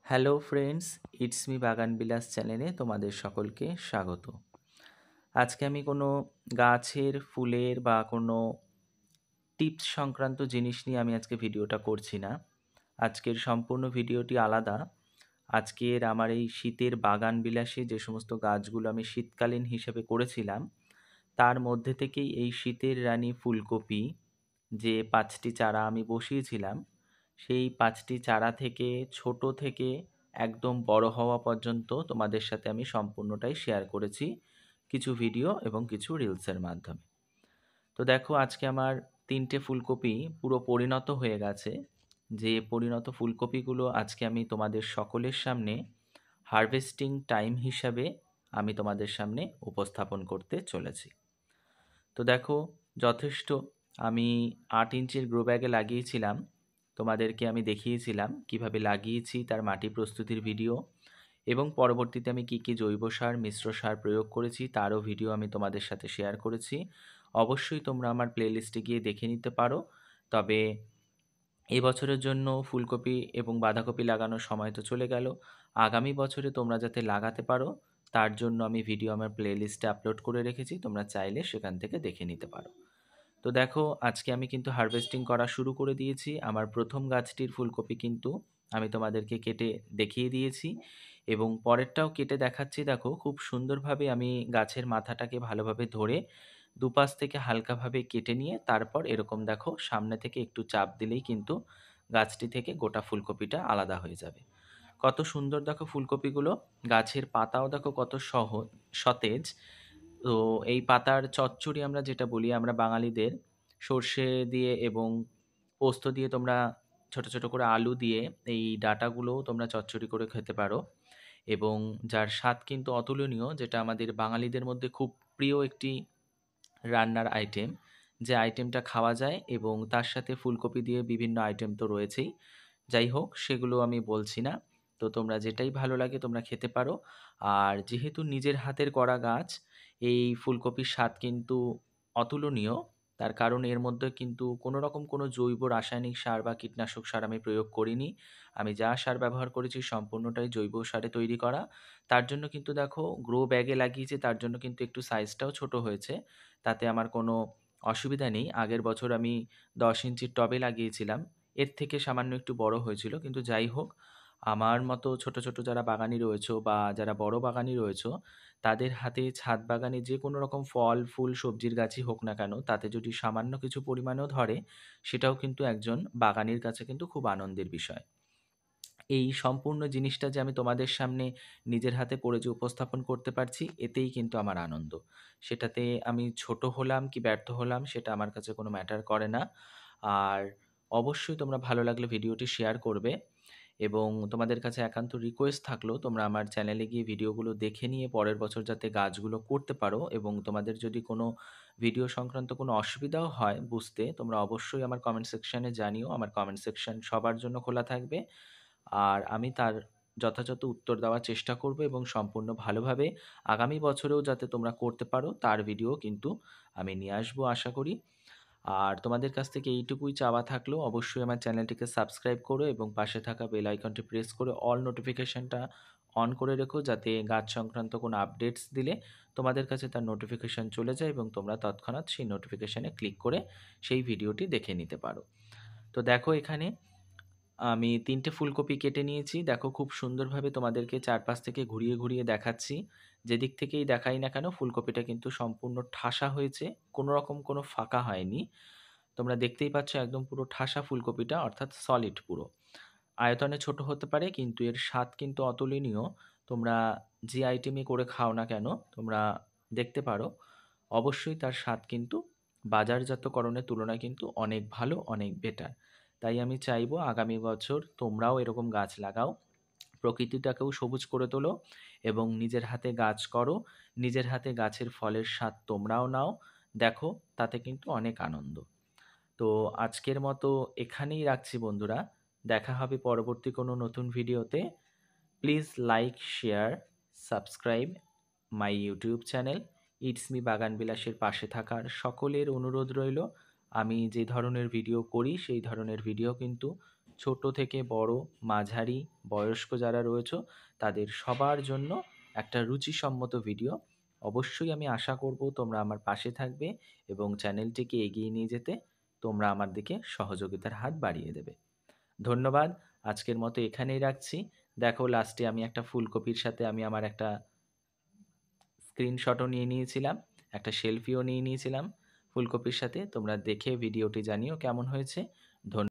Hello friends, it's me বাগান বিলাস চ্যানেলে তোমাদের সকলকে স্বাগত। আজকে আমি কোনো গাছের, ফুলের বা কোনো টিপস সংক্রান্ত জিনিস নিয়ে আমি আজকে ভিডিওটা করছি না। আজকের সম্পূর্ণ ভিডিওটি আলাদা। আজকের আমার এই শীতের বাগান বিলাসে যে সমস্ত গাছগুলো আমি শীতকালীন হিসেবে করেছিলাম, তার মধ্যে থেকেই এই শীতের রানী ফুলকপি যে ৫টি চারা আমি বসিয়েছিলাম, সেই ৫টি চারা থেকে ছোট থেকে একদম বড় হওয়া পর্যন্ত তোমাদের সাথে আমি সম্পূর্ণটাই শেয়ার করেছি কিছু ভিডিও এবং কিছু রিলসের মাধ্যমে। তো দেখো, আজকে আমার ৩টে ফুলকপি পুরো পরিণত হয়ে গেছে। যে পরিণত ফুলকপিগুলো আজকে আমি তোমাদের সকলের সামনে হারভেস্টিং টাইম হিসাবে আমি তোমাদের সামনে উপস্থাপন করতে চলেছি। তো দেখো, যথেষ্ট আমি ৮ ইঞ্চির গ্রো ব্যাগে লাগিয়েছিলাম। তোমাদেরকে আমি দেখিয়েছিলাম কিভাবে লাগিয়েছি, তার মাটি প্রস্তুতির ভিডিও, এবং পরবর্তীতে আমি কী জৈব সার, মিশ্র সার প্রয়োগ করেছি তারও ভিডিও আমি তোমাদের সাথে শেয়ার করেছি। অবশ্যই তোমরা আমার প্লেলিস্টে গিয়ে দেখে নিতে পারো। তবে এবছরের জন্য ফুলকপি এবং বাঁধাকপি লাগানোর সময় তো চলে গেল। আগামী বছরে তোমরা যাতে লাগাতে পারো, তার জন্য আমি ভিডিও আমার প্লেলিস্টে আপলোড করে রেখেছি, তোমরা চাইলে সেখান থেকে দেখে নিতে পারো। তো দেখো, আজকে আমি কিন্তু হারভেস্টিং করা শুরু করে দিয়েছি। আমার প্রথম গাছটির ফুলকপি কিন্তু আমি তোমাদেরকে কেটে দেখিয়ে দিয়েছি, এবং পরেরটাও কেটে দেখাচ্ছি। দেখো, খুব সুন্দরভাবে আমি গাছের মাথাটাকে ভালোভাবে ধরে দুপাশ থেকে হালকাভাবে কেটে নিয়ে তারপর এরকম দেখো সামনে থেকে একটু চাপ দিলেই কিন্তু গাছটি থেকে গোটা ফুলকপিটা আলাদা হয়ে যাবে। কত সুন্দর দেখো ফুলকপিগুলো, গাছের পাতাও দেখো কত সতেজ। তো এই পাতার চচ্চড়ি আমরা যেটা বলি আমরা বাঙালিদের, সর্ষে দিয়ে এবং পোস্ত দিয়ে তোমরা ছোট ছোট করে আলু দিয়ে এই ডাঁটাগুলোও তোমরা চচ্চড়ি করে খেতে পারো, এবং যার স্বাদ কিন্তু অতুলনীয়, যেটা আমাদের বাঙালিদের মধ্যে খুব প্রিয় একটি রান্নার আইটেম, যে আইটেমটা খাওয়া যায় এবং তার সাথে ফুলকপি দিয়ে বিভিন্ন আইটেম তো রয়েছেই। যাই হোক, সেগুলো আমি বলছি না। তো তোমরা যেটাই ভালো লাগে তোমরা খেতে পারো। আর যেহেতু নিজের হাতের করা গাছ, এই ফুলকপির স্বাদ কিন্তু অতুলনীয়। তার কারণ এর মধ্যে কিন্তু কোনো রকম কোনো জৈব রাসায়নিক সার বা কীটনাশক সার আমি প্রয়োগ করিনি। আমি যা সার ব্যবহার করেছি সম্পূর্ণটাই জৈব সারে তৈরি করা। তার জন্য কিন্তু দেখো, গ্রো ব্যাগে লাগিয়েছি, তার জন্য কিন্তু একটু সাইজটাও ছোট হয়েছে। তাতে আমার কোনো অসুবিধা নেই। আগের বছর আমি ১০ ইঞ্চির টবে লাগিয়েছিলাম। এর থেকে সামান্য একটু বড় হয়েছিল। কিন্তু যাই হোক, আমার মতো ছোট ছোট যারা বাগানি রয়েছো বা যারা বড় বাগানি রয়েছো, তাদের হাতে ছাদ বাগানে যে কোনো রকম ফল, ফুল, সবজির গাছই হোক না কেন, তাতে যদি সামান্য কিছু পরিমাণেও ধরে, সেটাও কিন্তু একজন বাগানির কাছে কিন্তু খুব আনন্দের বিষয়। এই সম্পূর্ণ জিনিসটা যে আমি তোমাদের সামনে নিজের হাতে করে যে উপস্থাপন করতে পারছি, এতেই কিন্তু আমার আনন্দ। সেটাতে আমি ছোট হলাম কি ব্যর্থ হলাম সেটা আমার কাছে কোনো ম্যাটার করে না। আর অবশ্যই তোমরা ভালো লাগলে ভিডিওটি শেয়ার করবে, এবং তোমাদের কাছে একান্ত রিকোয়েস্ট থাকলো তোমরা আমার চ্যানেলে গিয়ে ভিডিওগুলো দেখে নিয়ে পরের বছর যাতে গাছগুলো করতে পারো, এবং তোমাদের যদি কোনো ভিডিও সংক্রান্ত কোনো অসুবিধাও হয় বুঝতে, তোমরা অবশ্যই আমার কমেন্ট সেকশানে জানিও। আমার কমেন্ট সেকশন সবার জন্য খোলা থাকবে, আর আমি তার যথাযথ উত্তর দেওয়ার চেষ্টা করব, এবং সম্পূর্ণ ভালোভাবে আগামী বছরেও যাতে তোমরা করতে পারো তার ভিডিও কিন্তু আমি নিয়ে আসবো আশা করি। আর তোমাদের কাছ থেকে এইটুকুই চাওয়া থাকলো, অবশ্যই আমার চ্যানেলটিকে সাবস্ক্রাইব করো এবং পাশে থাকা বেল আইকনটি প্রেস করে অল নোটিফিকেশনটা অন করে রেখো, যাতে গাছ সংক্রান্ত কোনো আপডেটস দিলে তোমাদের কাছে তার নোটিফিকেশন চলে যায় এবং তোমরা তৎক্ষণাৎ সেই নোটিফিকেশনে ক্লিক করে সেই ভিডিওটি দেখে নিতে পারো। তো দেখো, এখানে আমি ৩টে ফুলকপি কেটে নিয়েছি। দেখো, খুব সুন্দরভাবে তোমাদেরকে চারপাশ থেকে ঘুরিয়ে ঘুরিয়ে দেখাচ্ছি। যেদিক থেকেই দেখাই না কেন, ফুলকপিটা কিন্তু সম্পূর্ণ ঠাসা হয়েছে। কোনো রকম কোনো ফাঁকা হয়নি। তোমরা দেখতেই পাচ্ছ একদম পুরো ঠাসা ফুলকপিটা, অর্থাৎ সলিড পুরো। আয়তনে ছোট হতে পারে কিন্তু এর স্বাদ কিন্তু অতুলনীয়। তোমরা যে আইটেমই করে খাও না কেন, তোমরা দেখতে পারো অবশ্যই তার স্বাদ কিন্তু বাজারজাতকরণের তুলনায় কিন্তু অনেক ভালো, অনেক বেটার। তাই আমি চাইবো আগামী বছর তোমরাও এরকম গাছ লাগাও, প্রকৃতিটাকেও সবুজ করে তোলো, এবং নিজের হাতে গাছ করো। নিজের হাতে গাছের ফলের স্বাদ তোমরাও নাও। দেখো, তাতে কিন্তু অনেক আনন্দ। তো আজকের মতো এখানেই রাখছি বন্ধুরা। দেখা হবে পরবর্তী কোনো নতুন ভিডিওতে। Please like, share, subscribe my YouTube channel it's me বাগান বিলাসের পাশে থাকার সকলের অনুরোধ রইল। আমি যে ধরনের ভিডিও করি সেই ধরনের ভিডিও কিন্তু ছোট থেকে বড়, মাঝারি, বয়স্ক যারা রয়েছো তাদের সবার জন্য একটা রুচিসম্মত ভিডিও। অবশ্যই আমি আশা করব তোমরা আমার পাশে থাকবে এবং চ্যানেলটিকে এগিয়ে নিয়ে যেতে তোমরা আমার দিকে সহযোগিতার হাত বাড়িয়ে দেবে। ধন্যবাদ। আজকের মতো এখানেই রাখছি। দেখো লাস্টে আমি একটা ফুলকপির সাথে আমি আমার একটা স্ক্রিনশটও নিয়ে নিয়েছিলাম, একটা সেলফিও নিয়ে নিয়েছিলাম ফুলকপির সাথে। তোমরা দেখে ভিডিওটি জানিও কেমন হয়েছে। ধন্য